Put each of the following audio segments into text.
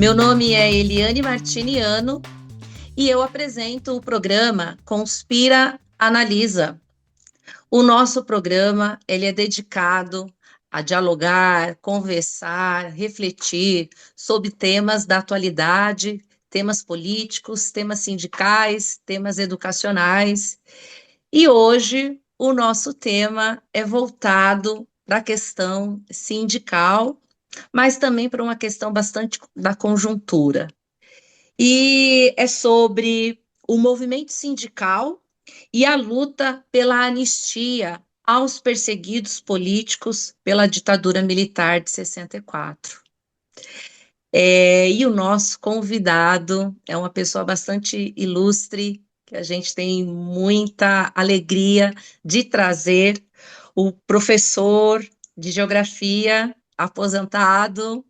Meu nome é Eliane Martiniano e eu apresento o programa Conspira Analisa. O nosso programa ele é dedicado a dialogar, conversar, refletir sobre temas da atualidade, temas políticos, temas sindicais, temas educacionais. E hoje o nosso tema é voltado para a questão sindical, mas também para uma questão bastante da conjuntura. E é sobre o movimento sindical e a luta pela anistia aos perseguidos políticos pela ditadura militar de 64. E o nosso convidado é uma pessoa bastante ilustre, que a gente tem muita alegria de trazer, o professor de geografia aposentado,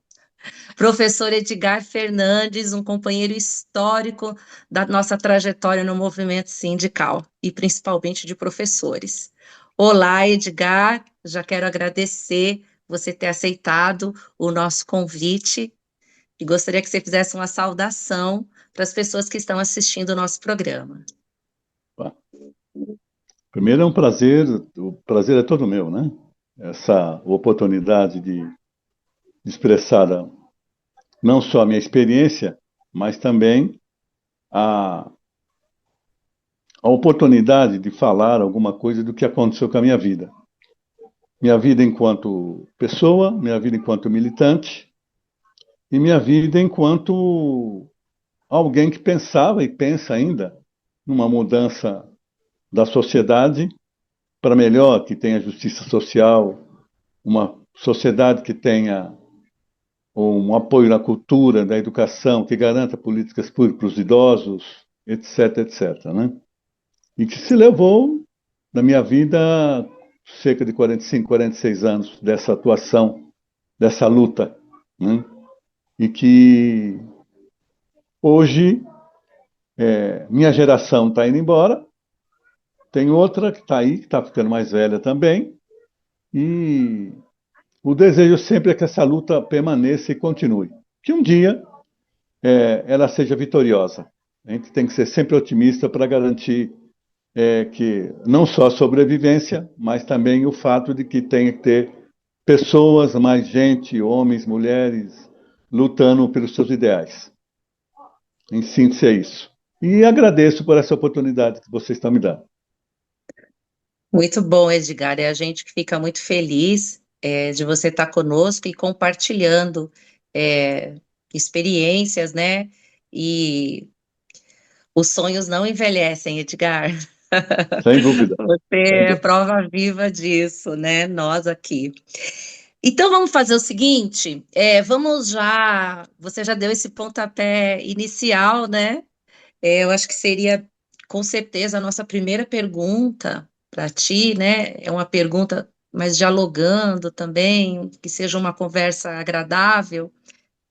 professor Edgar Fernandes, um companheiro histórico da nossa trajetória no movimento sindical e principalmente de professores. Olá, Edgar, já quero agradecer você ter aceitado o nosso convite e gostaria que você fizesse uma saudação para as pessoas que estão assistindo o nosso programa. Primeiro é um prazer, o prazer é todo meu, né? Essa oportunidade de expressar não só a minha experiência, mas também a, a oportunidade de falar alguma coisa do que aconteceu com a minha vida. Minha vida enquanto pessoa, minha vida enquanto militante e minha vida enquanto alguém que pensava e pensa ainda numa mudança da sociedade para melhor, que tenha justiça social, uma sociedade que tenha um apoio na cultura, na educação, que garanta políticas públicas para os idosos, etc, etc, né? E que se levou, na minha vida, cerca de 45, 46 anos dessa atuação, dessa luta, né? E que hoje minha geração está indo embora, tem outra que está aí, que está ficando mais velha também, e o desejo sempre é que essa luta permaneça e continue. Que um dia ela seja vitoriosa. A gente tem que ser sempre otimista para garantir que não só a sobrevivência, mas também o fato de que tem que ter pessoas, mais gente, homens, mulheres, lutando pelos seus ideais. Em síntese é isso. E agradeço por essa oportunidade que vocês estão me dando. Muito bom, Edgar, é a gente que fica muito feliz de você estar conosco e compartilhando é, experiências, né? E os sonhos não envelhecem, Edgar. Sem dúvida. Você Sem é dúvida. prova viva disso, né? Nós aqui. Então vamos fazer o seguinte, vamos já, você já deu esse pontapé inicial, né? Eu acho que seria com certeza a nossa primeira pergunta para ti, né? É uma pergunta, mas dialogando também, que seja uma conversa agradável,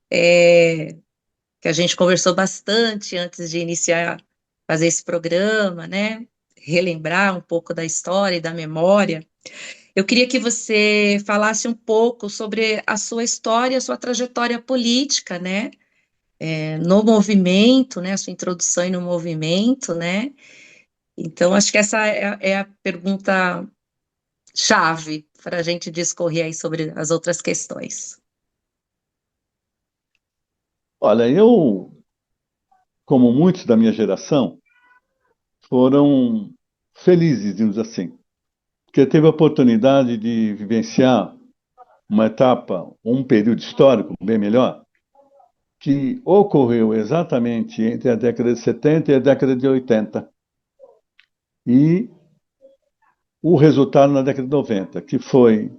que a gente conversou bastante antes de iniciar fazer esse programa, né? Relembrar um pouco da história e da memória. Eu queria que você falasse um pouco sobre a sua história, a sua trajetória política, né? No movimento, né? A sua introdução no movimento, né? Então, acho que essa é a pergunta chave para a gente discorrer aí sobre as outras questões. Olha, eu, como muitos da minha geração, foram felizes, digamos assim, porque teve a oportunidade de vivenciar uma etapa, um período histórico bem melhor, que ocorreu exatamente entre a década de 70 e a década de 80. E o resultado na década de 90, que foi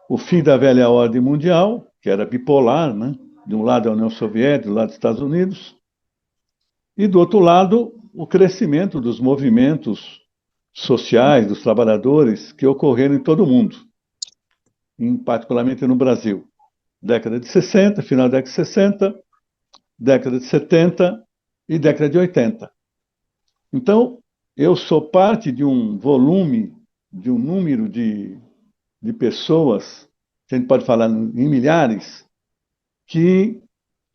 o fim da velha ordem mundial, que era bipolar, né? De um lado a União Soviética, do lado dos Estados Unidos, e do outro lado o crescimento dos movimentos sociais, dos trabalhadores, que ocorreram em todo o mundo, particularmente no Brasil. Década de 60, final da década de 60, década de 70 e década de 80. Então, eu sou parte de um volume, de um número de pessoas, que a gente pode falar em milhares, que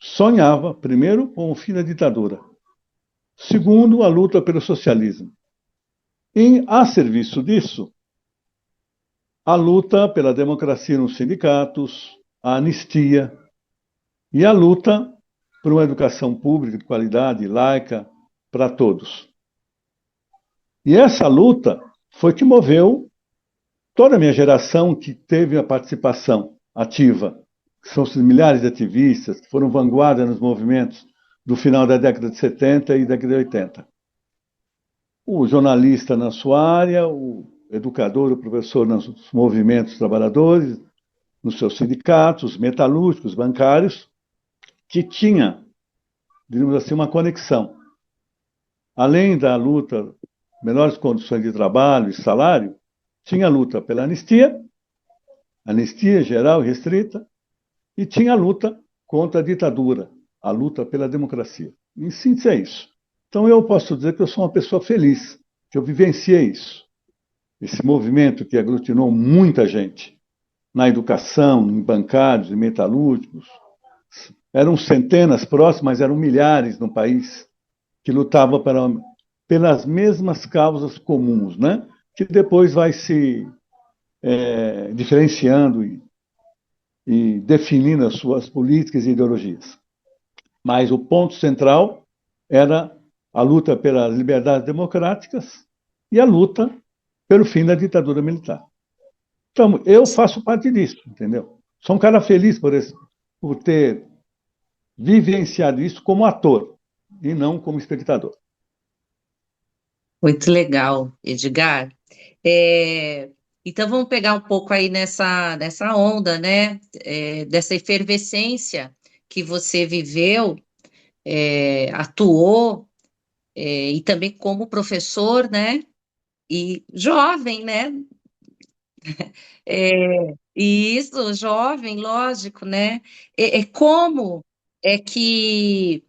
sonhava, primeiro, com o fim da ditadura, segundo, a luta pelo socialismo. A serviço disso, a luta pela democracia nos sindicatos, a anistia e a luta por uma educação pública de qualidade, laica, para todos. E essa luta foi que moveu toda a minha geração que teve a participação ativa. São os milhares de ativistas que foram vanguarda nos movimentos do final da década de 70 e década de 80. O jornalista na sua área, o educador, o professor nos movimentos trabalhadores, nos seus sindicatos, metalúrgicos, bancários, que tinha, diríamos assim, uma conexão. Além da luta, melhores condições de trabalho e salário, tinha a luta pela anistia geral e restrita, e tinha a luta contra a ditadura, a luta pela democracia. Em síntese é isso. Então eu posso dizer que eu sou uma pessoa feliz, que eu vivenciei isso. Esse movimento que aglutinou muita gente na educação, em bancários, em metalúrgicos. Eram centenas próximas, mas eram milhares no país que lutavam pelas mesmas causas comuns, né? Que depois vai se diferenciando e definindo as suas políticas e ideologias. Mas o ponto central era a luta pelas liberdades democráticas e a luta pelo fim da ditadura militar. Então, eu faço parte disso, entendeu? Sou um cara feliz por ter vivenciado isso como ator e não como espectador. Muito legal, Edgar. É, então vamos pegar um pouco aí nessa onda, né? Dessa efervescência que você viveu, atuou, e também como professor, né? E jovem, né? E isso, jovem, lógico, né? Como é que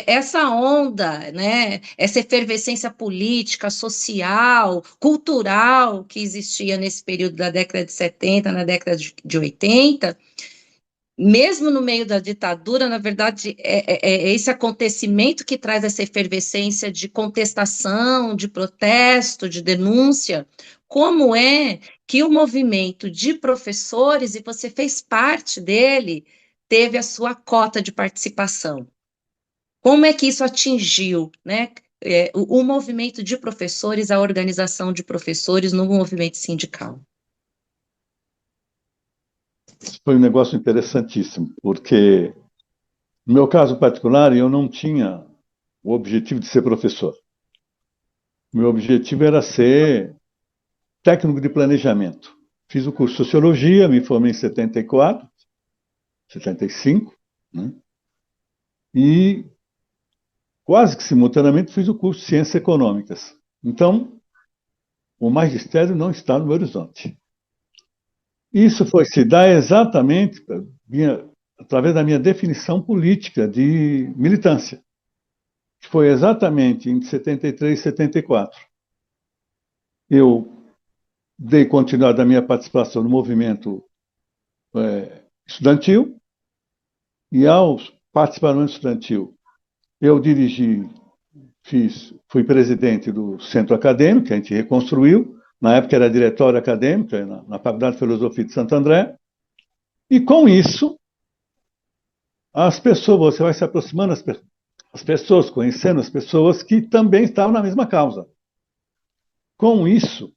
essa onda, né, essa efervescência política, social, cultural que existia nesse período da década de 70, na década de 80, mesmo no meio da ditadura, na verdade, é esse acontecimento que traz essa efervescência de contestação, de protesto, de denúncia. Como é que o movimento de professores, e você fez parte dele, teve a sua cota de participação? Como é que isso atingiu, né, o movimento de professores, a organização de professores no movimento sindical? Foi um negócio interessantíssimo, porque no meu caso particular, eu não tinha o objetivo de ser professor. Meu objetivo era ser técnico de planejamento. Fiz o curso de Sociologia, me formei em 74, 75, né? E quase que simultaneamente fiz o curso de Ciências Econômicas. Então, o magistério não está no meu horizonte. Isso foi se dar exatamente através da minha definição política de militância, que foi exatamente em 73 e 74. Eu dei continuidade à minha participação no movimento estudantil, e ao participar do movimento estudantil, eu fui presidente do centro acadêmico, que a gente reconstruiu, na época era diretório acadêmico, na Faculdade de Filosofia de Santo André, e com isso, as pessoas, você vai se aproximando as pessoas, conhecendo as pessoas que também estavam na mesma causa. Com isso,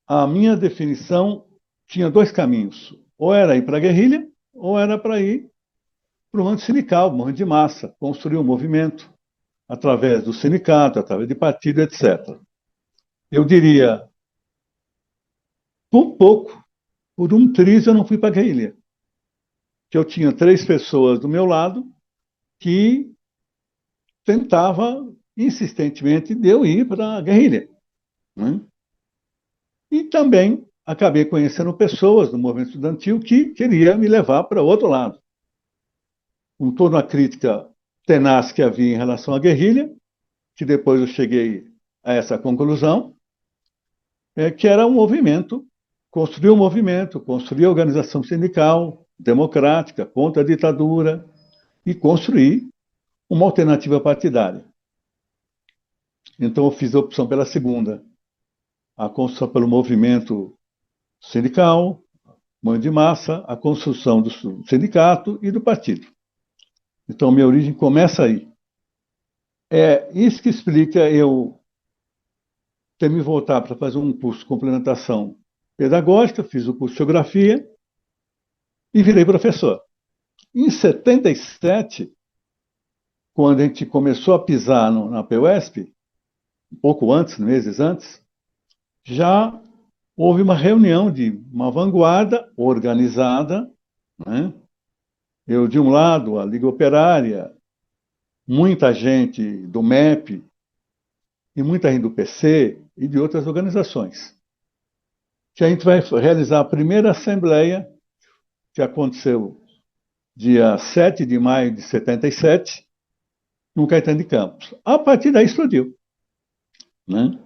a minha definição tinha dois caminhos. Ou era ir para a guerrilha, ou era para ir para o movimento sindical, movimento de massa, construir um movimento através do sindicato, através de partido, etc. Eu diria, por pouco, por um triz eu não fui para a guerrilha. Que eu tinha 3 pessoas do meu lado que tentava insistentemente de eu ir para a guerrilha, né? E também acabei conhecendo pessoas do movimento estudantil que queria me levar para o outro lado. Com toda a crítica tenaz que havia em relação à guerrilha, que depois eu cheguei a essa conclusão, que era um movimento, construir a organização sindical, democrática contra a ditadura e construir uma alternativa partidária. Então, eu fiz a opção pela segunda, a construção pelo movimento sindical, mãe de massa, a construção do sindicato e do partido. Então, minha origem começa aí. É isso que explica eu ter me voltado para fazer um curso de complementação pedagógica, fiz o curso de geografia e virei professor. Em 77, quando a gente começou a pisar na PUESP, um pouco antes, meses antes, já houve uma reunião de uma vanguarda organizada, né? Eu, de um lado, a Liga Operária, muita gente do MEP e muita gente do PC e de outras organizações. Que a gente vai realizar a primeira assembleia, que aconteceu dia 7 de maio de 77, no Caetano de Campos. A partir daí explodiu, né?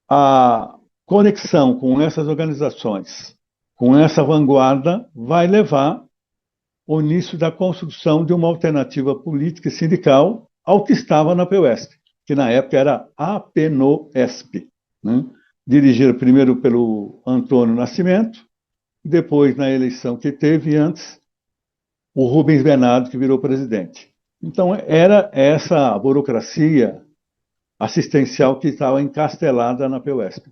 A conexão com essas organizações, com essa vanguarda, vai levar ao início da construção de uma alternativa política e sindical ao que estava na PUESP, que na época era a PNOESP, né? Dirigido primeiro pelo Antônio Nascimento, depois, na eleição que teve antes, o Rubens Bernardo, que virou presidente. Então, era essa burocracia assistencial que estava encastelada na PUESP.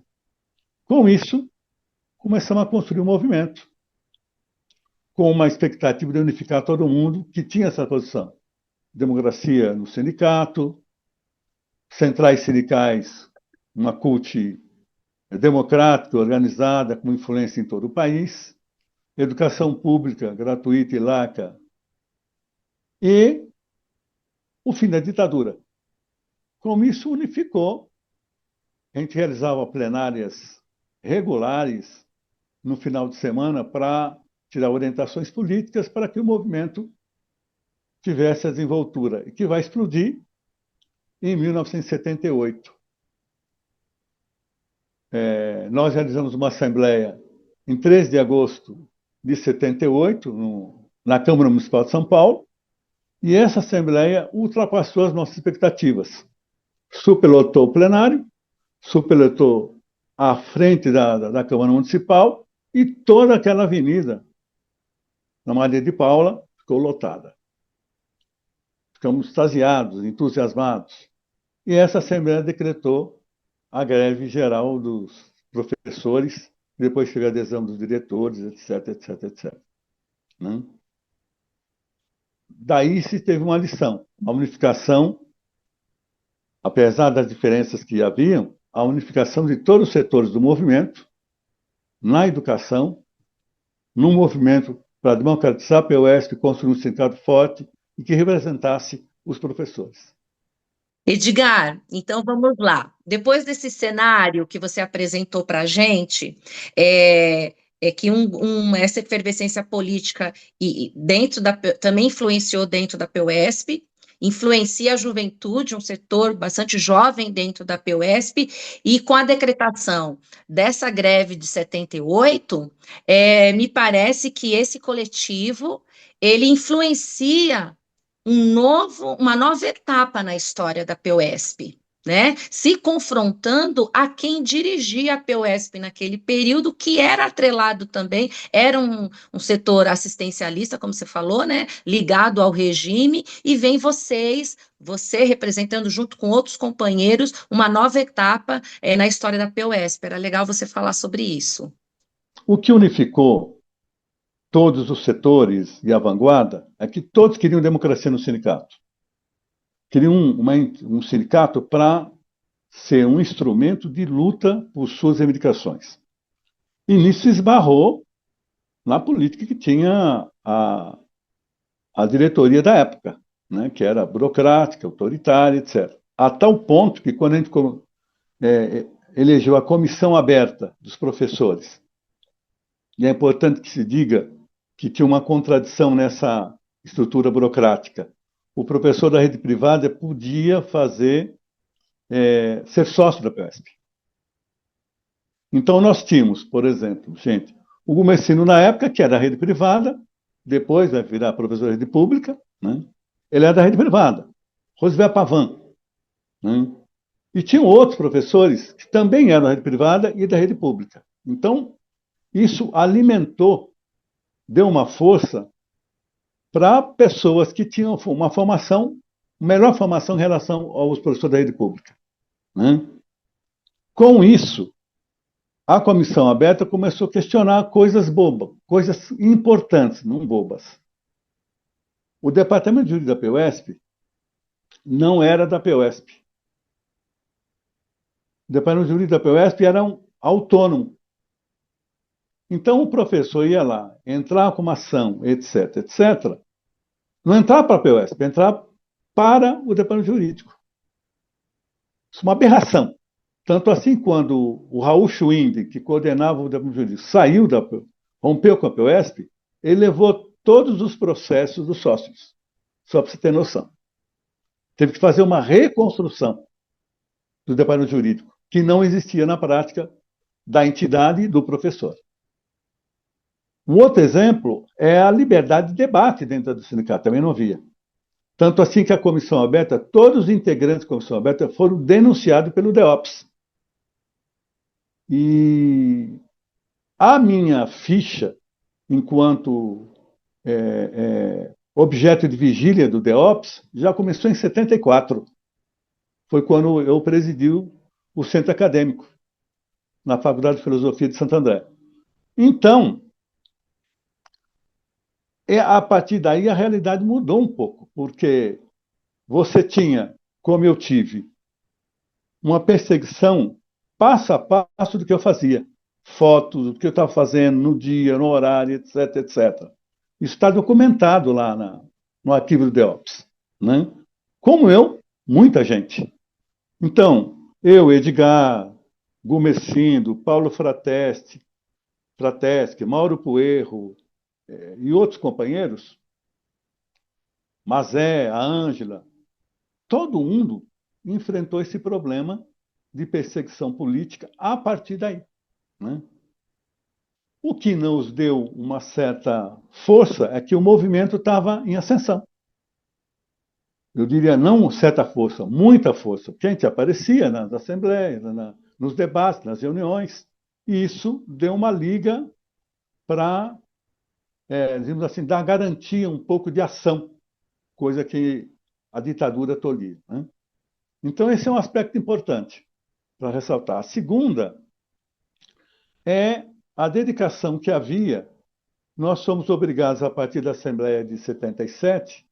Com isso, começamos a construir um movimento, com uma expectativa de unificar todo mundo que tinha essa posição. Democracia no sindicato, centrais sindicais, uma CUT democrática, organizada, com influência em todo o país, educação pública, gratuita e laica, e o fim da ditadura. Como isso unificou, a gente realizava plenárias regulares no final de semana para tirar orientações políticas para que o movimento tivesse a desenvoltura, e que vai explodir em 1978. Nós realizamos uma assembleia em 3 de agosto de 78, na Câmara Municipal de São Paulo, e essa assembleia ultrapassou as nossas expectativas. Superlotou o plenário, superlotou a frente da Câmara Municipal e toda aquela avenida, na Maria de Paula, ficou lotada. Ficamos extasiados, entusiasmados. E essa Assembleia decretou a greve geral dos professores, depois teve a adesão dos diretores, etc, etc, etc. Né? Daí se teve uma lição, a unificação, apesar das diferenças que haviam, a unificação de todos os setores do movimento, na educação, num movimento para democratizar a PUESP, construir um sindicato forte e que representasse os professores. Edgar, então vamos lá. Depois desse cenário que você apresentou para a gente, é que essa efervescência política também influenciou dentro da PUESP, influencia a juventude, um setor bastante jovem dentro da PUESP, e com a decretação dessa greve de 78, me parece que esse coletivo ele influencia uma nova etapa na história da PUESP, né? Se confrontando a quem dirigia a PUESP naquele período, que era atrelado também, era um setor assistencialista, como você falou, né? Ligado ao regime, e vem você representando junto com outros companheiros, uma nova etapa na história da PUESP. Era legal você falar sobre isso. O que unificou todos os setores e a vanguarda é que todos queriam democracia no sindicato. Queriam um sindicato para ser um instrumento de luta por suas reivindicações. E nisso se esbarrou na política que tinha a diretoria da época, né, que era burocrática, autoritária, etc. A tal ponto que, quando a gente elegeu a comissão aberta dos professores, e é importante que se diga que tinha uma contradição nessa estrutura burocrática. O professor da rede privada podia ser sócio da PUESP. Então, nós tínhamos, por exemplo, O Gummercino, na época, que era da rede privada, depois vai virar professor da rede pública, né? Ele era da rede privada. Roosevelt Pavan, né? E tinham outros professores que também eram da rede privada e da rede pública. Então, isso alimentou, deu uma força para pessoas que tinham uma formação, melhor formação em relação aos professores da rede pública, né? Com isso, a comissão aberta começou a questionar coisas bobas, coisas importantes, não bobas. O departamento de jurídico da PUESP não era da PUESP. O departamento de jurídico da PUESP era um autônomo. Então, o professor ia lá, entrar com uma ação, etc., etc., não entrar para a PUESP, entrar para o departamento jurídico. Isso é uma aberração. Tanto assim, quando o Raul Schwinde, que coordenava o departamento jurídico, rompeu com a PUESP, ele levou todos os processos dos sócios, só para você ter noção. Teve que fazer uma reconstrução do departamento jurídico, que não existia na prática da entidade e do professor. Um outro exemplo é a liberdade de debate dentro do sindicato, também não havia. Tanto assim que a comissão aberta, todos os integrantes da comissão aberta foram denunciados pelo DEOPS. E a minha ficha, enquanto objeto de vigília do DEOPS, já começou em 74. Foi quando eu presidi o centro acadêmico, na Faculdade de Filosofia de Santo André. Então, a partir daí a realidade mudou um pouco, porque você tinha, como eu tive, uma perseguição passo a passo do que eu fazia. Fotos do que eu estava fazendo no dia, no horário, etc, etc. Isso está documentado lá no arquivo do DEOPS, né? Como eu, muita gente. Então, eu, Edgar, Gumecindo, Paulo Frateschi, Mauro Puerro e outros companheiros, Mazé, a Ângela, todo mundo enfrentou esse problema de perseguição política a partir daí, né? O que nos deu uma certa força é que o movimento estava em ascensão. Eu diria não certa força, muita força, porque a gente aparecia nas assembleias, nos debates, nas reuniões, e isso deu uma liga para, digamos assim, dar garantia um pouco de ação, coisa que a ditadura tolia, né? Então, esse é um aspecto importante para ressaltar. A segunda é a dedicação que havia. Nós somos obrigados, a partir da Assembleia de 77,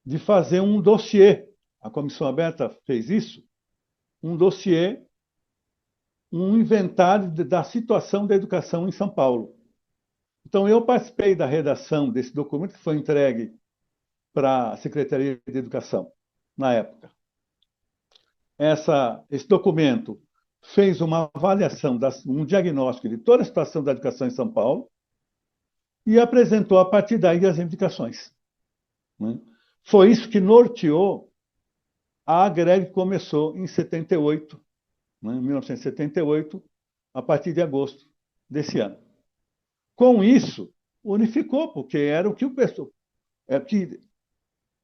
de fazer um dossiê. A Comissão Aberta fez isso, um dossiê, um inventário da situação da educação em São Paulo. Então, eu participei da redação desse documento que foi entregue para a Secretaria de Educação, na época. Esse documento fez uma avaliação, um diagnóstico de toda a situação da educação em São Paulo e apresentou, a partir daí, as indicações, né? Foi isso que norteou a greve que começou em 78, né, 1978, a partir de agosto desse ano. Com isso, unificou, porque era o que o pessoal,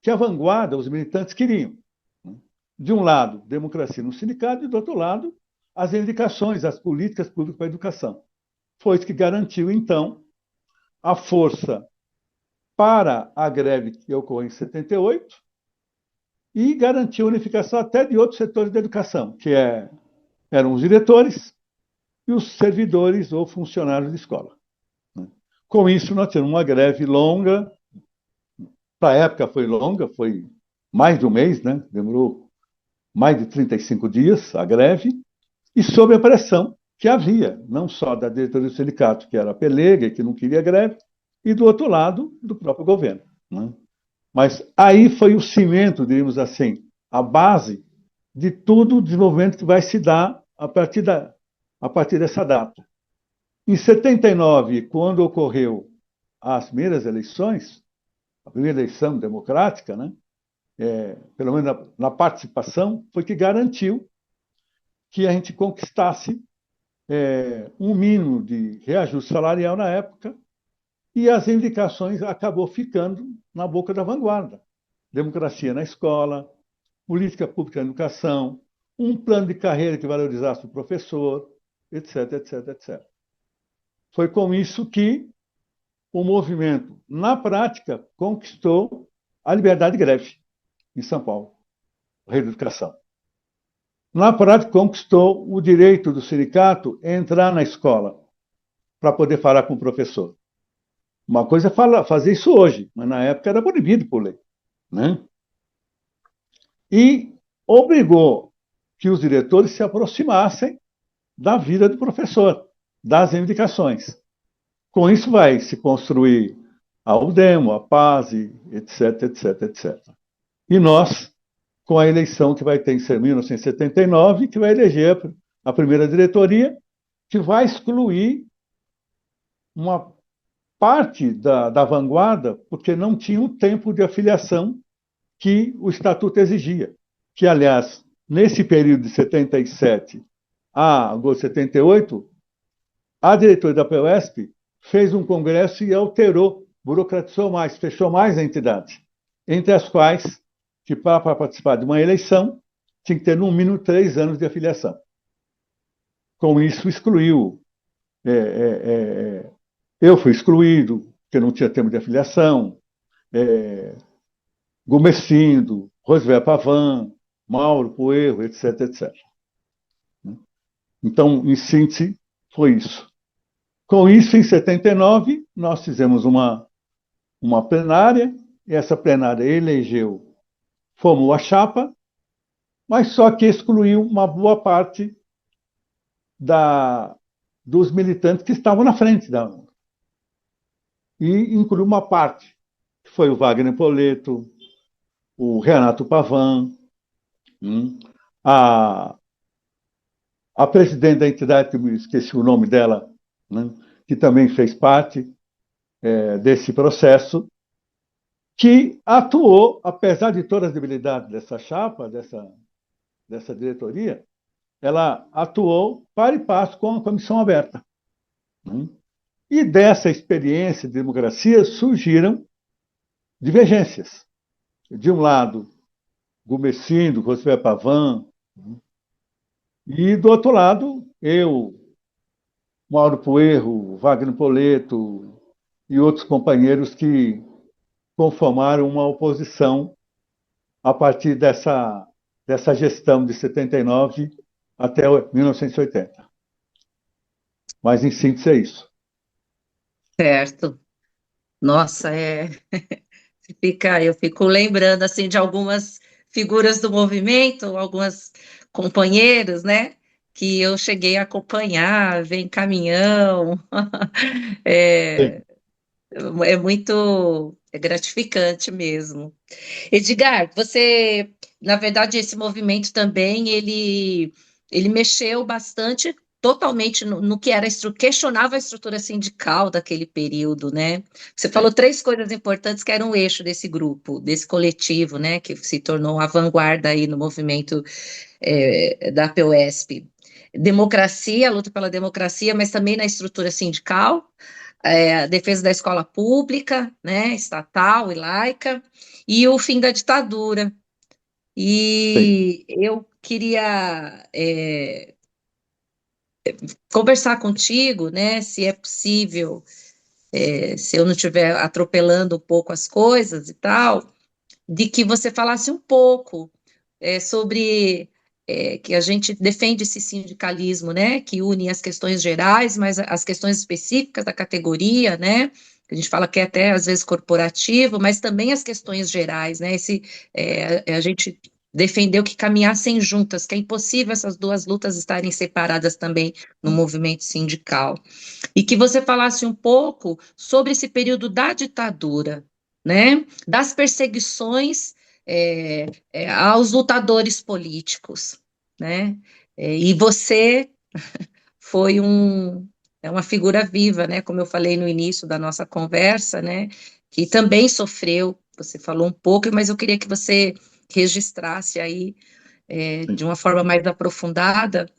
que a vanguarda, os militantes queriam, né? De um lado, democracia no sindicato, e do outro lado, as indicações, as políticas públicas para a educação. Foi isso que garantiu, então, a força para a greve que ocorreu em 78 e garantiu a unificação até de outros setores da educação, que eram os diretores e os servidores ou funcionários de escola, né? Com isso, nós tivemos uma greve longa. Para a época foi longa, foi mais de um mês, né? Demorou mais de 35 dias a greve, e sob a pressão que havia, não só da diretoria do sindicato, que era pelega e que não queria greve, e do outro lado, do próprio governo, né? Mas aí foi o cimento, diríamos assim, a base de todo o desenvolvimento que vai se dar a partir dessa data. Em 79, quando ocorreu as primeiras eleições, a primeira eleição democrática, né, pelo menos na participação, foi que garantiu que a gente conquistasse um mínimo de reajuste salarial na época, e as indicações acabou ficando na boca da vanguarda. Democracia na escola, política pública na educação, um plano de carreira que valorizasse o professor, etc, etc, etc. Foi com isso que o movimento, na prática, conquistou a liberdade de greve em São Paulo, a rede de educação. Na prática, conquistou o direito do sindicato a entrar na escola para poder falar com o professor. Uma coisa é fazer isso hoje, mas na época era proibido por lei. Né? E obrigou que os diretores se aproximassem da vida do professor, das indicações. Com isso vai se construir a UDEMO, a PASE, etc, etc, etc. E nós, com a eleição que vai ter em 1979, que vai eleger a primeira diretoria, que vai excluir uma parte da vanguarda, porque não tinha o tempo de afiliação que o Estatuto exigia. Que, aliás, nesse período de 77 a agosto de 78, a diretoria da PUESP fez um congresso e alterou, burocratizou mais, fechou mais a entidade, entre as quais que para participar de uma eleição tinha que ter no mínimo 3 anos de afiliação. Com isso, excluiu. Eu fui excluído, porque não tinha tempo de afiliação. Gomesindo, Roosevelt Pavan, Mauro Puerro, etc, etc. Então, em síntese, foi isso. Com isso, em 79, nós fizemos uma plenária, e essa plenária elegeu, formou a chapa, mas só que excluiu uma boa parte dos militantes que estavam na frente e incluiu uma parte, que foi o Wagner Poleto, o Renato Pavan, a presidente da entidade, que eu esqueci o nome dela, né, que também fez parte desse processo, que atuou, apesar de todas as debilidades dessa chapa, dessa diretoria, ela atuou para e passo com a comissão aberta. Né? E dessa experiência de democracia surgiram divergências. De um lado, Gumecindo, Roosevelt Pavan, e do outro lado, eu, Mauro Puerro, Wagner Poleto e outros companheiros que conformaram uma oposição a partir dessa gestão de 79 até 1980. Mas, em síntese, é isso. Certo. Nossa, eu fico lembrando assim de algumas figuras do movimento, algumas companheiros, né? Que eu cheguei a acompanhar, ver em caminhão. Sim, É, é muito gratificante mesmo. Edgar, na verdade, esse movimento também, ele mexeu bastante, totalmente no que era, questionava a estrutura sindical daquele período, né? Você falou sim, três coisas importantes que eram o eixo desse grupo, desse coletivo, né? Que se tornou a vanguarda aí no movimento da PUESP. Democracia, a luta pela democracia, mas também na estrutura sindical, a defesa da escola pública, né, estatal e laica, e o fim da ditadura. sim. E eu queria conversar contigo, né, se é possível, se eu não estiver atropelando um pouco as coisas e tal, de que você falasse um pouco sobre que a gente defende esse sindicalismo, né, que une as questões gerais, mas as questões específicas da categoria, né, que a gente fala que é até às vezes corporativo, mas também as questões gerais, né, a gente defendeu que caminhassem juntas, que é impossível essas duas lutas estarem separadas também no movimento sindical. E que você falasse um pouco sobre esse período da ditadura, né, das perseguições aos lutadores políticos, né? E você foi uma figura viva, né? Como eu falei no início da nossa conversa, né? Que também sofreu. Você falou um pouco, mas eu queria que você registrasse aí de Sim. uma forma mais aprofundada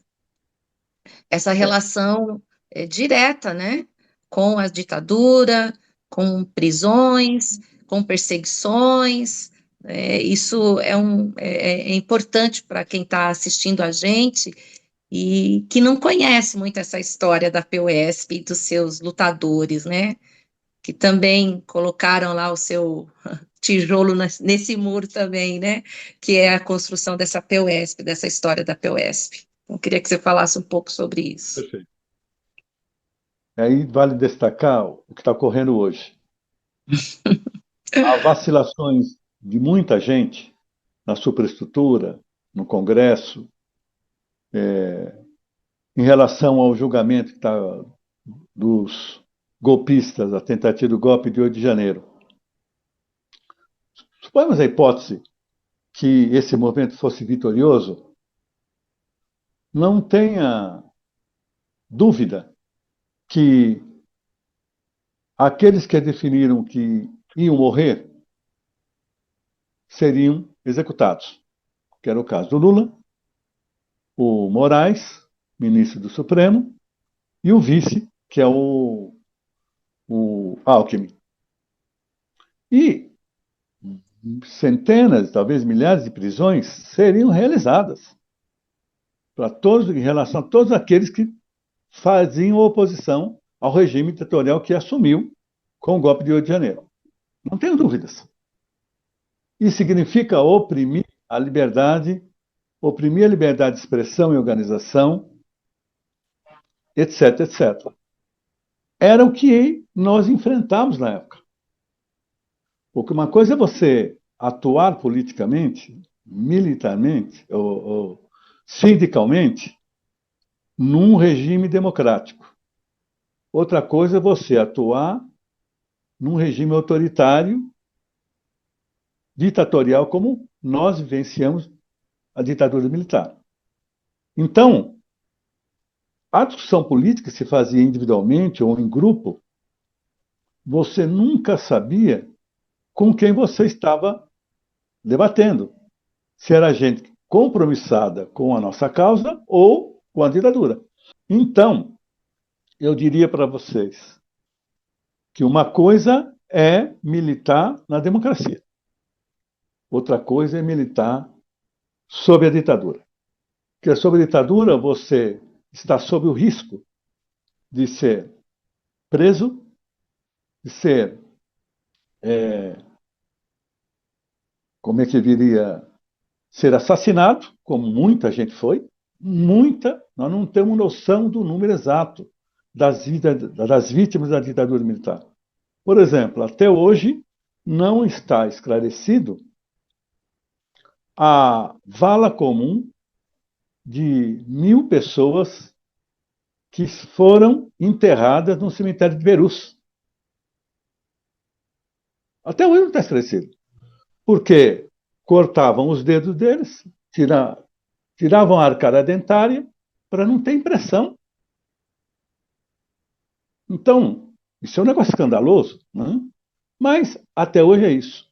essa É, relação direta, né, com a ditadura, com prisões, com perseguições. Isso é importante para quem está assistindo a gente e que não conhece muito essa história da PUESP e dos seus lutadores, né, que também colocaram lá o seu tijolo nesse muro também, né, que é a construção dessa PUESP, dessa história da PUESP. Então, eu queria que você falasse um pouco sobre isso. perfeito. Aí vale destacar o que está ocorrendo hoje. Há vacilações de muita gente na superestrutura, no Congresso, em relação ao julgamento que tá, dos golpistas, a tentativa do golpe de 8 de janeiro. Suponhamos a hipótese que esse movimento fosse vitorioso, não tenha dúvida que aqueles que definiram que iam morrer seriam executados, que era o caso do Lula, o Moraes, ministro do Supremo, e o vice, que é o Alckmin. E centenas, talvez milhares de prisões seriam realizadas para todos, em relação a todos aqueles que faziam oposição ao regime ditatorial que assumiu com o golpe de 8 de janeiro. Não tenho dúvidas. Isso significa oprimir a liberdade de expressão e organização, etc, etc. Era o que nós enfrentamos na época. Porque uma coisa é você atuar politicamente, militarmente ou sindicalmente num regime democrático. Outra coisa é você atuar num regime autoritário, ditatorial, como nós vivenciamos a ditadura militar. Então, a discussão política se fazia individualmente ou em grupo, você nunca sabia com quem você estava debatendo. Se era gente compromissada com a nossa causa ou com a ditadura. Então, eu diria para vocês que uma coisa é militar na democracia, outra coisa é militar sob a ditadura. Porque sob a ditadura você está sob o risco de ser preso, de ser, como é que diria, ser assassinado, como muita gente foi, muita, nós não temos noção do número exato das vítimas da ditadura militar. Por exemplo, até hoje não está esclarecido a vala comum de 1.000 pessoas que foram enterradas no cemitério de Verus. Até hoje não está esclarecido. Porque cortavam os dedos deles, tiravam a arcada dentária para não ter impressão. Então, isso é um negócio escandaloso, né? Mas até hoje é isso.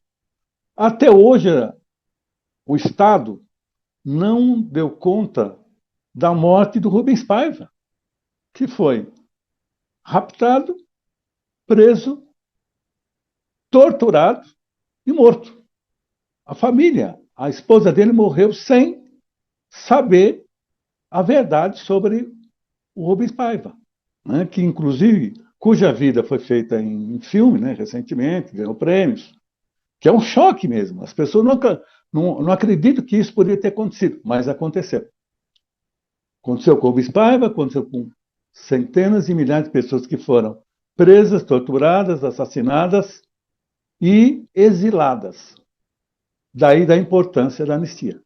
Até hoje, o Estado não deu conta da morte do Rubens Paiva, que foi raptado, preso, torturado e morto. A família, a esposa dele morreu sem saber a verdade sobre o Rubens Paiva, né? Que inclusive, cuja vida foi feita em filme, né, recentemente, ganhou prêmios, que é um choque mesmo. As pessoas não acreditam que isso poderia ter acontecido, mas aconteceu. Aconteceu com o Rubens Paiva, aconteceu com centenas e milhares de pessoas que foram presas, torturadas, assassinadas e exiladas. Daí da importância da anistia.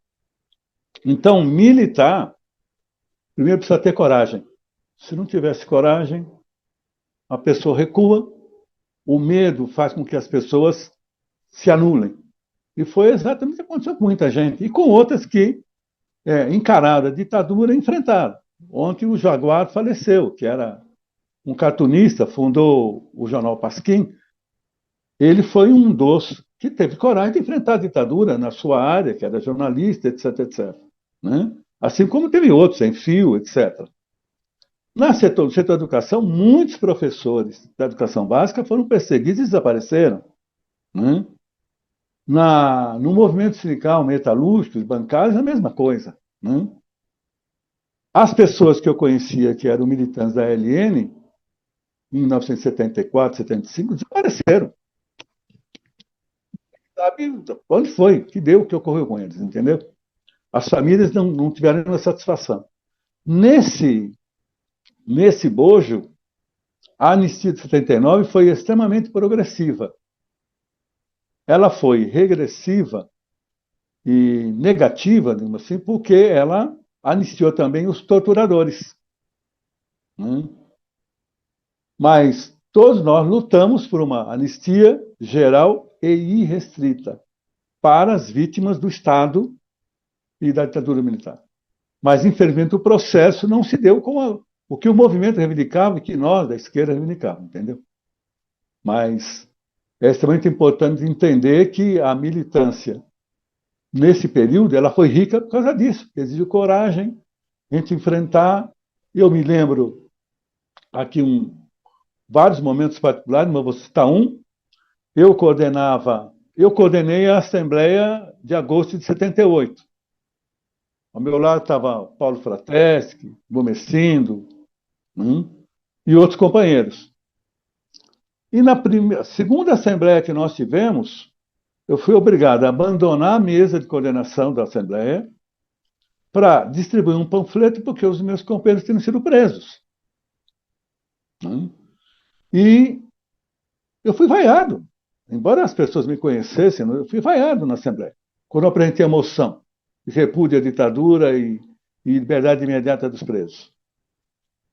Então, militar, primeiro precisa ter coragem. Se não tivesse coragem, a pessoa recua, o medo faz com que as pessoas se anulem. E foi exatamente o que aconteceu com muita gente. E com outras que encararam a ditadura e enfrentaram. Ontem o Jaguar faleceu, que era um cartunista, fundou o jornal Pasquim. Ele foi um dos que teve coragem de enfrentar a ditadura na sua área, que era jornalista, etc, etc. Né? Assim como teve outros, em fio, etc. No setor da educação, muitos professores da educação básica foram perseguidos e desapareceram. Né? No movimento sindical, metalúrgicos, bancários, a mesma coisa. Né? As pessoas que eu conhecia, que eram militantes da LN, em 1974, 75, desapareceram. Sabe onde foi? Que deu, o que ocorreu com eles, entendeu? As famílias não tiveram nenhuma satisfação. Nesse bojo, a anistia de 79 foi extremamente progressiva. Ela foi regressiva e negativa, digamos assim, porque ela anistiou também os torturadores. Né? Mas todos nós lutamos por uma anistia geral e irrestrita para as vítimas do Estado e da ditadura militar. Mas, infelizmente, o processo não se deu com o que o movimento reivindicava e que nós, da esquerda, reivindicávamos, entendeu? Mas é extremamente importante entender que a militância, nesse período, ela foi rica por causa disso, exigiu coragem, a gente enfrentar. Eu me lembro aqui vários momentos particulares, mas vou citar um. Eu coordenei a Assembleia de agosto de 78. Ao meu lado estava Paulo Frateschi, Gomesindo, e outros companheiros. E na segunda Assembleia que nós tivemos, eu fui obrigado a abandonar a mesa de coordenação da Assembleia para distribuir um panfleto porque os meus companheiros tinham sido presos. E eu fui vaiado. Embora as pessoas me conhecessem, eu fui vaiado na Assembleia. Quando eu apresentei a moção de repúdio à ditadura e liberdade imediata dos presos.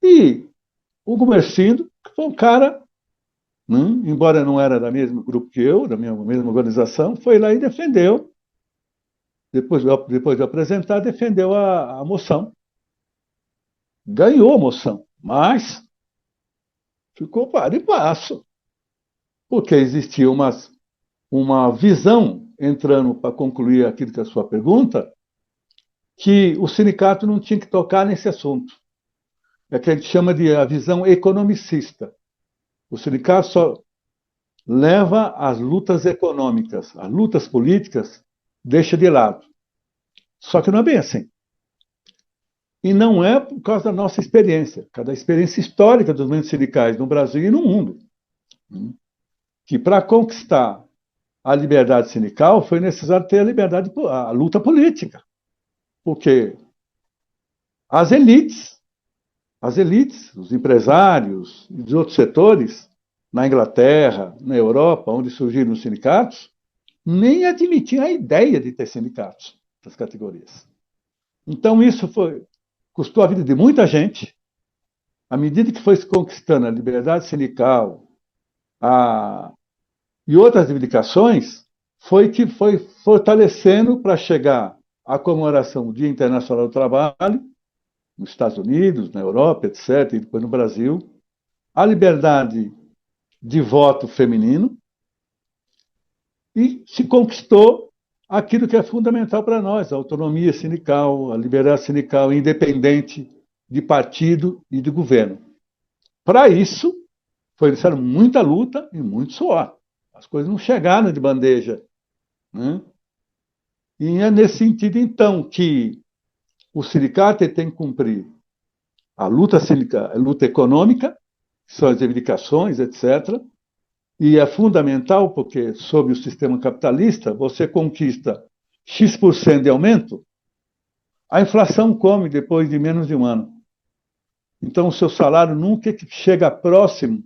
E o Gumercindo, que foi um cara, embora não era do mesmo grupo que eu, da minha mesma organização, foi lá e defendeu, depois de apresentar, defendeu a moção. Ganhou a moção, mas ficou para e passo. Porque existia uma visão, entrando para concluir aquilo que é a sua pergunta, que o sindicato não tinha que tocar nesse assunto. É que a gente chama de a visão economicista. O sindicato só leva as lutas econômicas, as lutas políticas deixa de lado. Só que não é bem assim. E não é por causa da nossa experiência, por causa da experiência histórica dos movimentos sindicais no Brasil e no mundo. Que para conquistar a liberdade sindical foi necessário ter a luta política. Porque as elites, os empresários e os outros setores, na Inglaterra, na Europa, onde surgiram os sindicatos, nem admitiam a ideia de ter sindicatos das categorias. Então, isso custou a vida de muita gente. À medida que foi se conquistando a liberdade sindical e outras reivindicações, foi que foi fortalecendo para chegar à comemoração do Dia Internacional do Trabalho, nos Estados Unidos, na Europa, etc., e depois no Brasil, a liberdade de voto feminino, e se conquistou aquilo que é fundamental para nós, a autonomia sindical, a liberdade sindical independente de partido e de governo. Para isso, foi necessário muita luta e muito suor. As coisas não chegaram de bandeja. Né? E é nesse sentido, então, que o sindicato tem que cumprir a luta sindical, a luta econômica, que são as reivindicações, etc., e é fundamental porque, sob o sistema capitalista, você conquista X% de aumento, a inflação come depois de menos de um ano. Então, o seu salário nunca chega próximo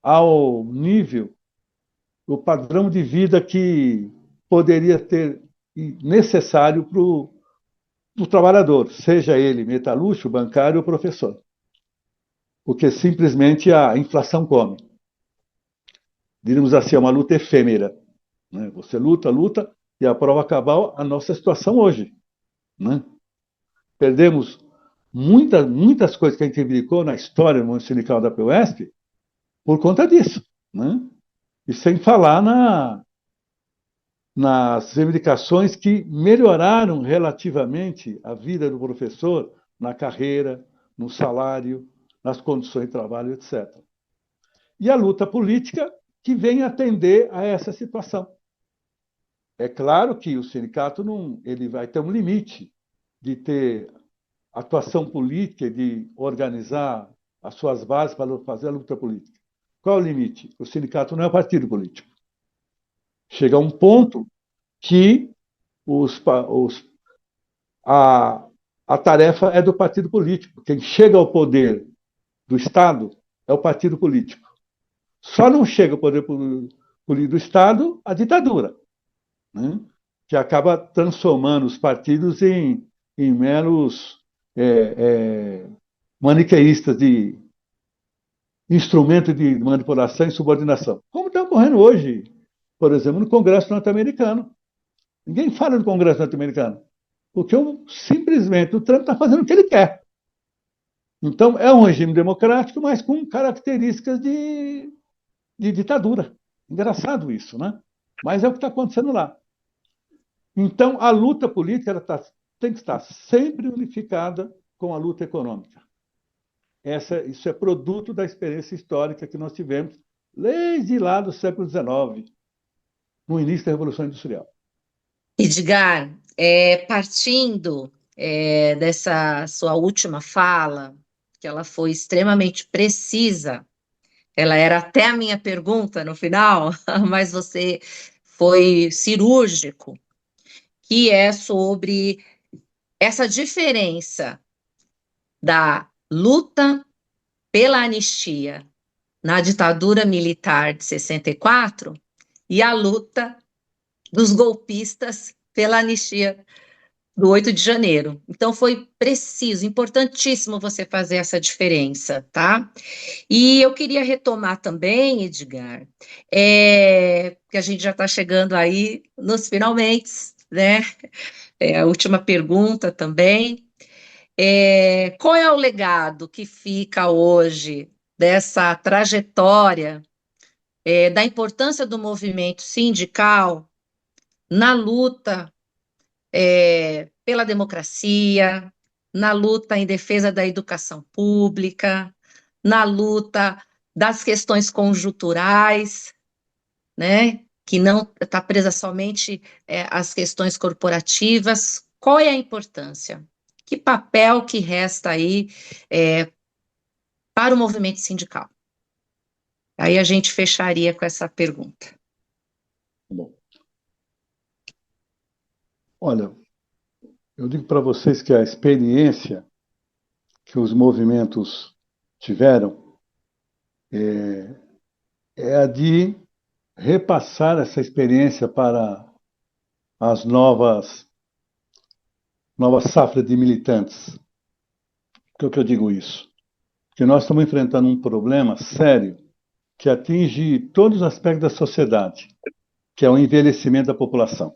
ao nível, o padrão de vida que poderia ter necessário para o trabalhador, seja ele metalúrgico, bancário ou professor. Porque simplesmente a inflação come. Diríamos assim, é uma luta efêmera. Né? Você luta, luta, e a prova cabal a nossa situação hoje. Né? Perdemos muitas coisas que a gente reivindicou na história do movimento sindical da PUESP por conta disso. Né? E sem falar nas reivindicações que melhoraram relativamente a vida do professor na carreira, no salário, nas condições de trabalho, etc. E a luta política que vem atender a essa situação. É claro que o sindicato não, ele vai ter um limite de ter atuação política, de organizar as suas bases para fazer a luta política. Qual é o limite? O sindicato não é um partido político. Chega a um ponto que a, a tarefa é do partido político. Quem chega ao poder do Estado é o partido político. Só não chega ao poder político do Estado a ditadura, né? Que acaba transformando os partidos em meros maniqueístas de instrumento de manipulação e subordinação. Como está ocorrendo hoje, por exemplo, no Congresso norte-americano. Ninguém fala do Congresso norte-americano, porque simplesmente o Trump está fazendo o que ele quer. Então, é um regime democrático, mas com características de ditadura. Engraçado isso, né? Mas é o que está acontecendo lá. Então, a luta política tem que estar sempre unificada com a luta econômica. Isso é produto da experiência histórica que nós tivemos desde lá do século XIX, no início da Revolução Industrial. Edgar, partindo dessa sua última fala, que ela foi extremamente precisa, ela era até a minha pergunta no final, mas você foi cirúrgico, que é sobre essa diferença da luta pela anistia na ditadura militar de 64 e a luta dos golpistas pela anistia do 8 de janeiro. Então foi preciso, importantíssimo você fazer essa diferença, tá? E eu queria retomar também, Edgar, que a gente já está chegando aí nos finalmente, né? A última pergunta também. Qual é o legado que fica hoje dessa trajetória, da importância do movimento sindical na luta pela democracia, na luta em defesa da educação pública, na luta das questões conjunturais, né? Que não está presa somente às questões corporativas. Qual é a importância? Que papel que resta aí para o movimento sindical? Aí a gente fecharia com essa pergunta. Bom, olha, eu digo para vocês que a experiência que os movimentos tiveram é a de repassar essa experiência para as novas safras de militantes. Por que eu digo isso? Porque nós estamos enfrentando um problema sério que atinge todos os aspectos da sociedade, que é o envelhecimento da população.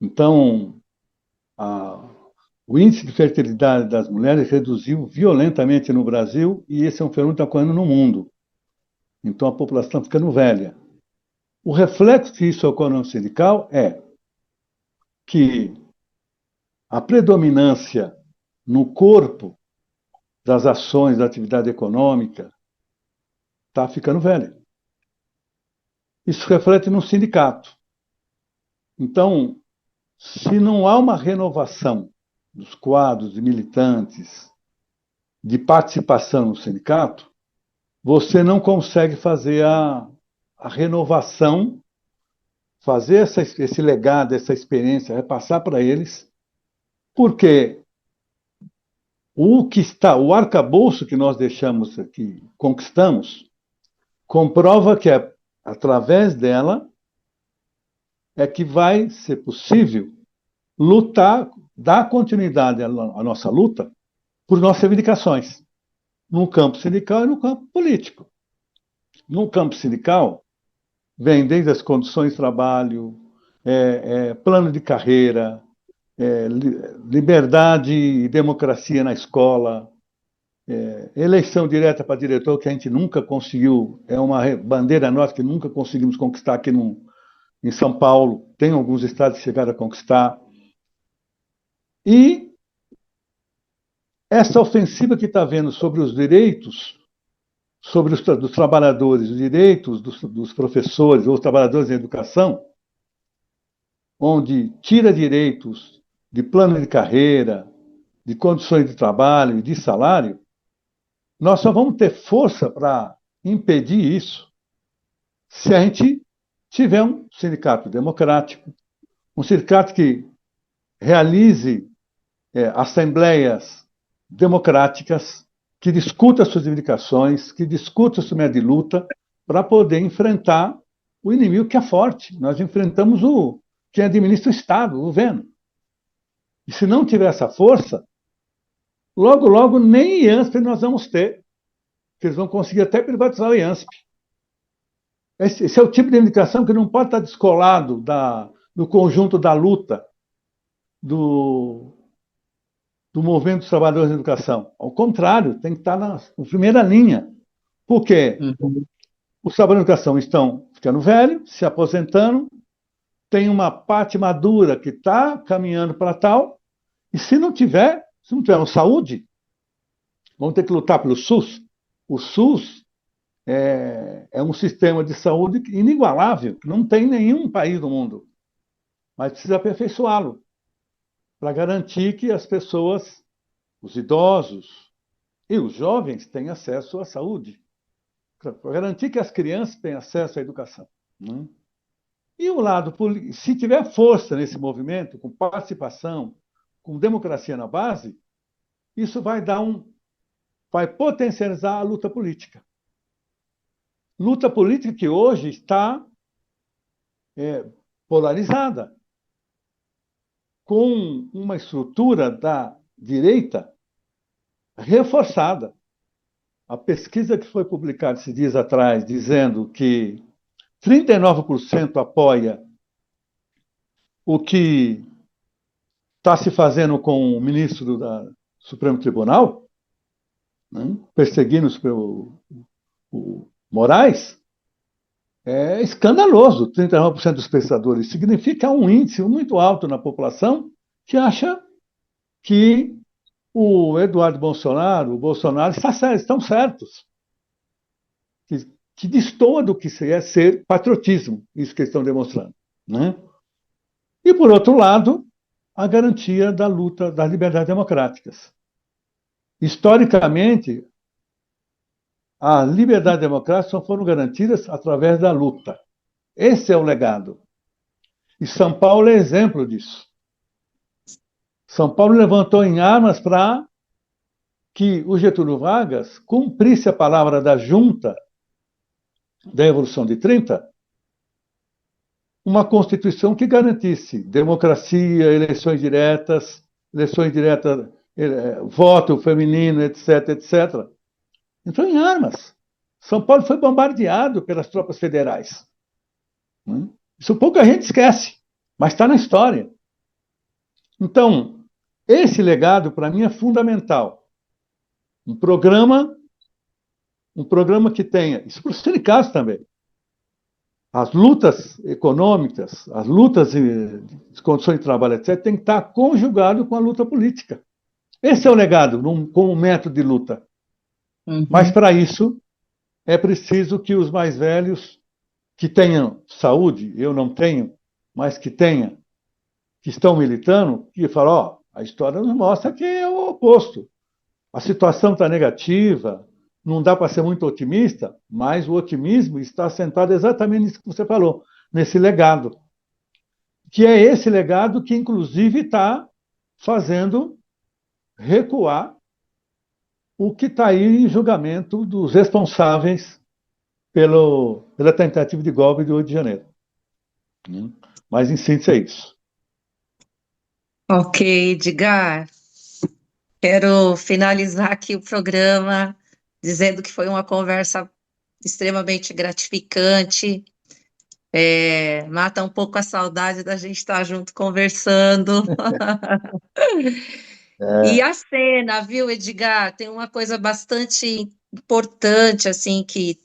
Então, o índice de fertilidade das mulheres reduziu violentamente no Brasil e esse é um fenômeno que está ocorrendo no mundo. Então, a população está ficando velha. O reflexo que isso ocorre no sindical é que a predominância no corpo das ações da atividade econômica está ficando velha. Isso reflete no sindicato. Então, se não há uma renovação dos quadros de militantes, de participação no sindicato, você não consegue fazer a renovação, fazer esse legado, essa experiência, repassar para eles, porque o arcabouço que nós deixamos aqui, conquistamos, comprova que através dela é que vai ser possível lutar, dar continuidade à nossa luta por nossas reivindicações, no campo sindical e no campo político. No campo sindical, vem desde as condições de trabalho, plano de carreira, liberdade e democracia na escola, eleição direta para diretor, que a gente nunca conseguiu, é uma bandeira nossa que nunca conseguimos conquistar aqui em São Paulo, tem alguns estados que chegaram a conquistar. E essa ofensiva que está havendo sobre os direitos, sobre os dos trabalhadores, os direitos dos professores ou trabalhadores da educação, onde tira direitos de plano de carreira, de condições de trabalho e de salário, nós só vamos ter força para impedir isso se a gente tiver um sindicato democrático, um sindicato que realize assembleias democráticas, que discuta suas reivindicações, que discuta sua meio de luta, para poder enfrentar o inimigo que é forte. Nós enfrentamos quem administra o Estado, o governo. E se não tiver essa força, logo, logo, nem IANSP nós vamos ter, que eles vão conseguir até privatizar o IANSP. Esse é o tipo de reivindicação que não pode estar descolado do conjunto da luta do, do movimento dos trabalhadores da educação. Ao contrário, tem que estar na primeira linha. Por quê? Uhum. Os trabalhadores da educação estão ficando velhos, se aposentando, tem uma parte madura que está caminhando para tal, e se não tiver saúde, vão ter que lutar pelo SUS. O SUS é um sistema de saúde inigualável, que não tem nenhum país do mundo, mas precisa aperfeiçoá-lo para garantir que as pessoas, os idosos e os jovens tenham acesso à saúde, para garantir que as crianças tenham acesso à educação. Né? E o lado, se tiver força nesse movimento, com participação, com democracia na base, isso vai potencializar a luta política. Luta política que hoje está polarizada, com uma estrutura da direita reforçada. A pesquisa que foi publicada esses dias atrás, dizendo que 39% apoia o que está se fazendo com o ministro do Supremo Tribunal, né, perseguindo o Moraes, é escandaloso. 39% dos pesquisadores significa um índice muito alto na população que acha que o Eduardo Bolsonaro, o Bolsonaro estão certos, que destoa do que é ser patriotismo, isso que eles estão demonstrando. Né? E, por outro lado, a garantia da luta das liberdades democráticas. Historicamente, as liberdades democráticas só foram garantidas através da luta. Esse é o legado. E São Paulo é exemplo disso. São Paulo levantou em armas para que o Getúlio Vargas cumprisse a palavra da junta da Revolução de 30, uma Constituição que garantisse democracia, eleições diretas, voto feminino, etc, etc. Entrou em armas. São Paulo foi bombardeado pelas tropas federais. Isso pouca gente esquece, mas está na história. Então, esse legado, para mim, é fundamental. Um programa que tenha, isso para os sindicatos também, as lutas econômicas, as lutas de condições de trabalho, etc., tem que estar conjugado com a luta política. Esse é o legado, como método de luta. Uhum. Mas, para isso, é preciso que os mais velhos, que tenham saúde, eu não tenho, mas que estão militando, que falam, ó, a história nos mostra que é o oposto. A situação está negativa, não dá para ser muito otimista, mas o otimismo está assentado exatamente nisso que você falou, nesse legado. Que é esse legado que, inclusive, está fazendo recuar o que está aí em julgamento dos responsáveis pela tentativa de golpe de 8 de janeiro. Mas, em síntese, é isso. Ok, Edgar. Quero finalizar aqui o programa dizendo que foi uma conversa extremamente gratificante. Mata um pouco a saudade da gente estar junto conversando. E a cena, viu, Edgar? Tem uma coisa bastante importante, assim, que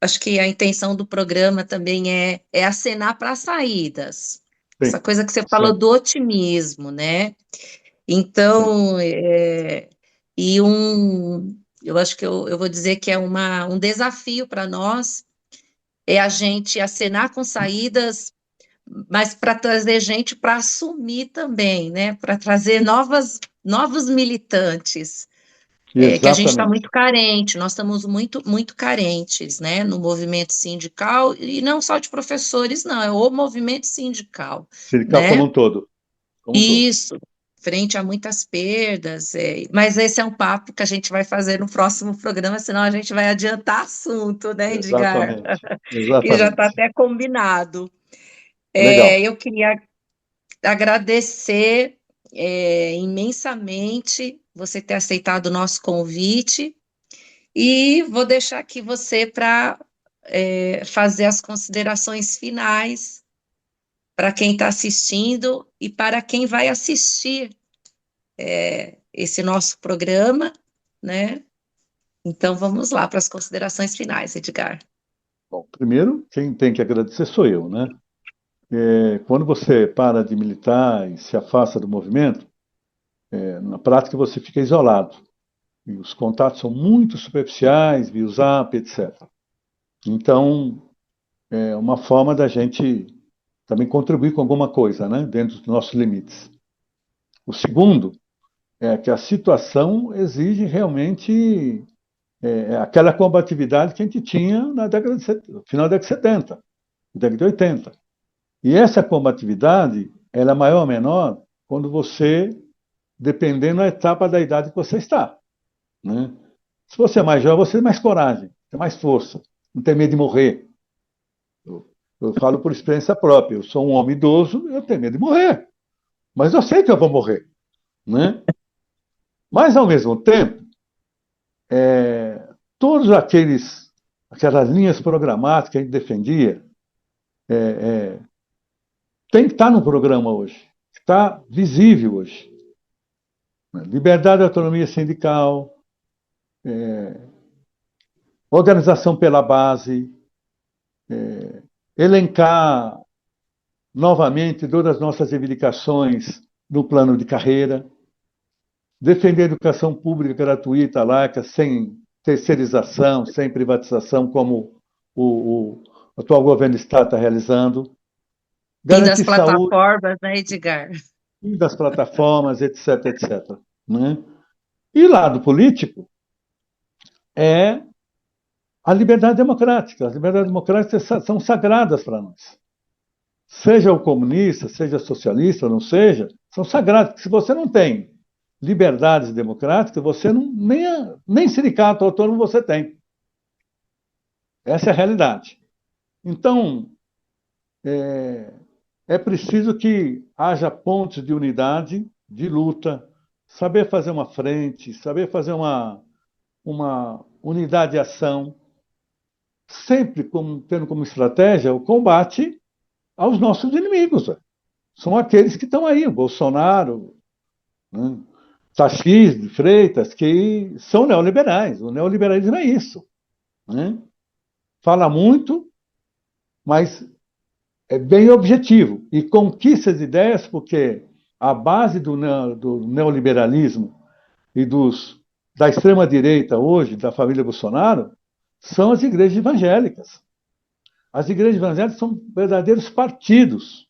acho que a intenção do programa também é acenar para as saídas. Essa Sim, coisa que você falou sim. do otimismo, né? sim. Então, e eu acho que eu vou dizer que é um desafio para nós, é a gente acenar com saídas, mas para trazer gente para assumir também, né? Para trazer novos militantes, que a gente está Exatamente. muito carente, nós estamos muito carentes, né? No movimento sindical, e não só de professores, não, é o movimento sindical, Sindical como né? um todo. Como um todo. Isso, frente a muitas perdas, mas esse é um papo que a gente vai fazer no próximo programa, senão a gente vai adiantar assunto, né, Edgar? Exatamente. Que já está Exatamente. até combinado. Legal. Eu queria agradecer, imensamente você ter aceitado o nosso convite e vou deixar aqui você para fazer as considerações finais para quem está assistindo e para quem vai assistir esse nosso programa, né? Então vamos lá para as considerações finais, Edgar. Bom, primeiro, quem tem que agradecer sou eu, né? Quando você para de militar e se afasta do movimento, na prática você fica isolado. E os contatos são muito superficiais, via WhatsApp, etc. Então, é uma forma da gente também contribuir com alguma coisa, né? Dentro dos nossos limites. O segundo é que a situação exige realmente aquela combatividade que a gente tinha na década de, final da década de 70, década de 80. E essa combatividade, ela é maior ou menor quando você, dependendo da etapa da idade que você está, né? Se você é mais jovem, você tem mais coragem, tem mais força, não tem medo de morrer. Eu falo por experiência própria. Eu sou um homem idoso, eu tenho medo de morrer, mas eu sei que eu vou morrer, né? Mas, ao mesmo tempo, todos aquelas linhas programáticas que a gente defendia, tem que estar no programa hoje, está visível hoje. Liberdade e autonomia sindical, organização pela base, elencar novamente todas as nossas reivindicações no plano de carreira, defender a educação pública gratuita, laica, sem terceirização, sem privatização, como o atual governo do Estado está realizando, Fim das garantir saúde plataformas, né, Edgar? das plataformas, etc, etc. Né? E lado político é a liberdade democrática. As liberdades democráticas são sagradas para nós. Seja o comunista, seja socialista, ou não seja, são sagradas. Se você não tem liberdades democráticas, você não, nem sindicato autônomo você tem. Essa é a realidade. Então, é preciso que haja pontos de unidade, de luta, saber fazer uma frente, saber fazer uma unidade de ação, sempre tendo como estratégia o combate aos nossos inimigos. São aqueles que estão aí, o Bolsonaro, né? Tarcísio de Freitas, que são neoliberais. O neoliberalismo é isso. Né? Fala muito, mas é bem objetivo e conquista as ideias, porque a base do neoliberalismo e da extrema-direita hoje, da família Bolsonaro, são as igrejas evangélicas. As igrejas evangélicas são verdadeiros partidos,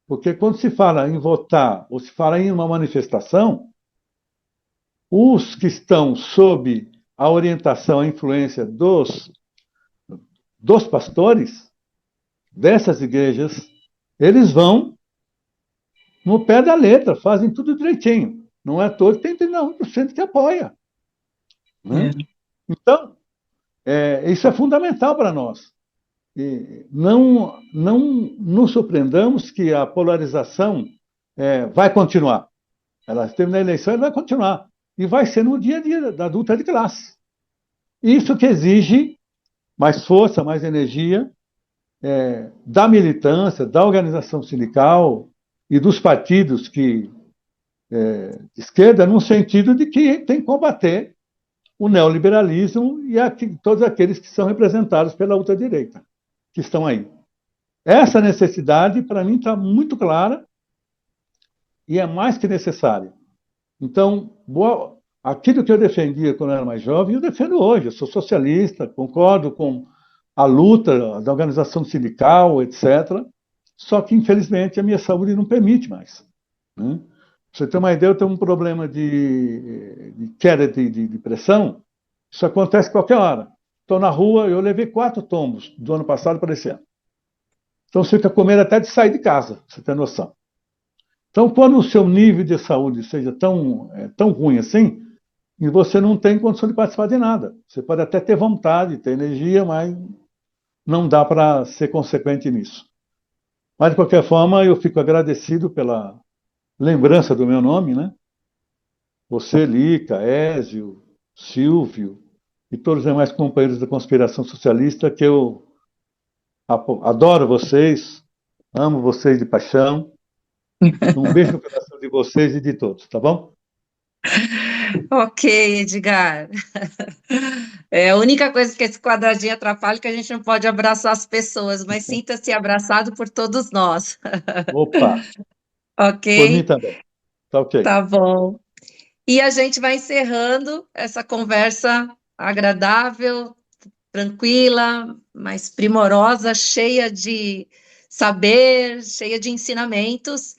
porque quando se fala em votar ou se fala em uma manifestação, os que estão sob a orientação, a influência dos pastores dessas igrejas, eles vão no pé da letra, fazem tudo direitinho. Não é todo, tem 39% que apoia. Né? Então, isso é fundamental para nós. E não nos surpreendamos que a polarização vai continuar. Ela esteve na eleição e vai continuar. E vai ser no dia a dia da luta de classe. Isso que exige mais força, mais energia da militância, da organização sindical e dos partidos de esquerda, no sentido de que tem que combater o neoliberalismo e todos aqueles que são representados pela ultradireita, que estão aí. Essa necessidade, para mim, está muito clara e é mais que necessária. Então, aquilo que eu defendia quando eu era mais jovem, eu defendo hoje. Eu sou socialista, concordo com a luta da organização sindical, etc. Só que, infelizmente, a minha saúde não permite mais. Né? Pra você ter uma ideia, eu tenho um problema de queda de pressão. Isso acontece qualquer hora. Estou na rua, eu levei 4 tombos do ano passado para esse ano. Então você fica com medo até de sair de casa, pra você ter noção. Então, quando o seu nível de saúde seja tão ruim assim, e você não tem condição de participar de nada. Você pode até ter vontade, ter energia, mas não dá para ser consequente nisso. Mas, de qualquer forma, eu fico agradecido pela lembrança do meu nome, né? Você, Lica, Ézio, Silvio e todos os demais companheiros da conspiração socialista, que eu adoro vocês, amo vocês de paixão. Um beijo no coração de vocês e de todos, tá bom? Ok, Edgar. É, a única coisa que esse quadradinho atrapalha é que a gente não pode abraçar as pessoas, mas sinta-se abraçado por todos nós. Opa, Ok? por mim também. Tá ok. Tá bom. E a gente vai encerrando essa conversa agradável, tranquila, mas primorosa, cheia de saber, cheia de ensinamentos.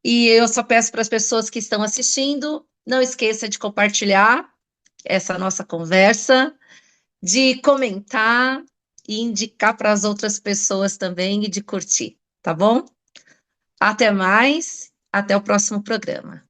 E eu só peço para as pessoas que estão assistindo, não esqueça de compartilhar essa nossa conversa, de comentar e indicar para as outras pessoas também e de curtir, tá bom? Até mais, até o próximo programa.